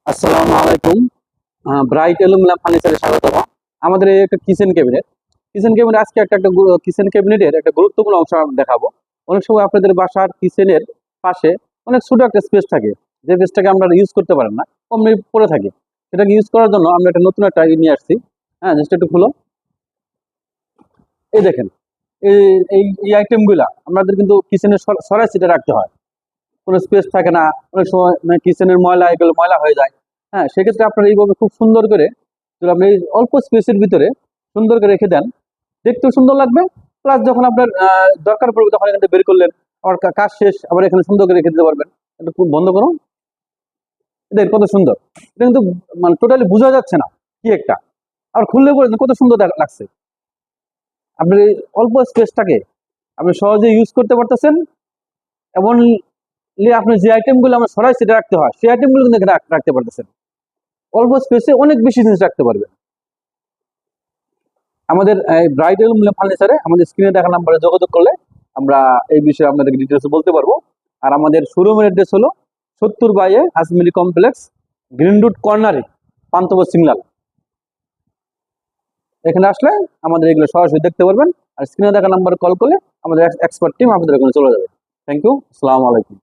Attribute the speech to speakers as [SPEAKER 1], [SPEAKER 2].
[SPEAKER 1] আসসালামু আলাইকুম। Bright aluminium ফার্নিচারে স্বাগতম। আমাদের এই একটা কিচেন ক্যাবিনেট আজকে একটা কিচেন ক্যাবিনেটের একটা গুরুত্বপূর্ণ অংশ আমরা দেখাবো। অনেক সময় আপনাদের বাসার কিচেনের পাশে অনেক ছোট একটা স্পেস থাকে, যে স্পেসটাকে আমরা ইউজ করতে পারেন না, অমনি পড়ে থাকে। সেটাকে ইউজ করার জন্য আমরা একটা নতুন একটা নিয়ে আসছি। হ্যাঁ, জাস্ট একটু খুলো। এই দেখেন, এই এই এই আইটেমগুলা আমাদের কিন্তু কিচেনের সরাই সিটে রাখতে হয়, কোনো স্পেস থাকে না। অনেক সময় কিচেনের ময়লা, এগুলো ময়লা হয়ে যায়। হ্যাঁ, সেক্ষেত্রে আপনারা এইভাবে খুব সুন্দর করে যদি আপনি এই অল্প স্পেসের ভিতরে সুন্দর করে রেখে দেন, দেখতেও সুন্দর লাগবে। প্লাস যখন আপনার দরকার পড়বে তখন এখান থেকে বের করলেন, আবার কাজ শেষ আবার এখানে সুন্দর করে রেখে দিতে পারবেন। এটা খুব বন্ধ করুন। দেখেন কত সুন্দর। এটা কিন্তু মানে টোটালি বোঝা যাচ্ছে না কি একটা, আর খুললে পরে কত সুন্দর লাগছে। আপনি এই অল্প স্পেসটাকে আপনি সহজে ইউজ করতে পারতেছেন। এমন আপনি যে আইটেমগুলো আমরা সরাই সেটা রাখতে হয়, সেই আইটেমগুলো কিন্তু এখানে রাখতে পারতেছেন। অল্প স্পেসে অনেক বেশি জিনিস রাখতে পারবেন। আমাদের এই ব্রাইডাল ফার্নিচারে আমাদের স্ক্রিনে দেখা নাম্বারে যোগাযোগ করলে আমরা এই বিষয়ে আপনাদেরকে ডিটেলস বলতে পারবো। আর আমাদের শোরুমের অ্যাড্রেস হলো 70/এ আজমিরি কমপ্লেক্স, গ্রিন রুট কর্নারে, পান্থপথ সিগন্যাল। এখানে আসলে আমাদের এগুলো সরাসরি দেখতে পারবেন। আর স্ক্রিনে দেখা নাম্বারে কল করলে আমাদের এক্সপার্ট টিম আপনাদের এখানে চলে যাবে। Thank you. আসসালামু আলাইকুম।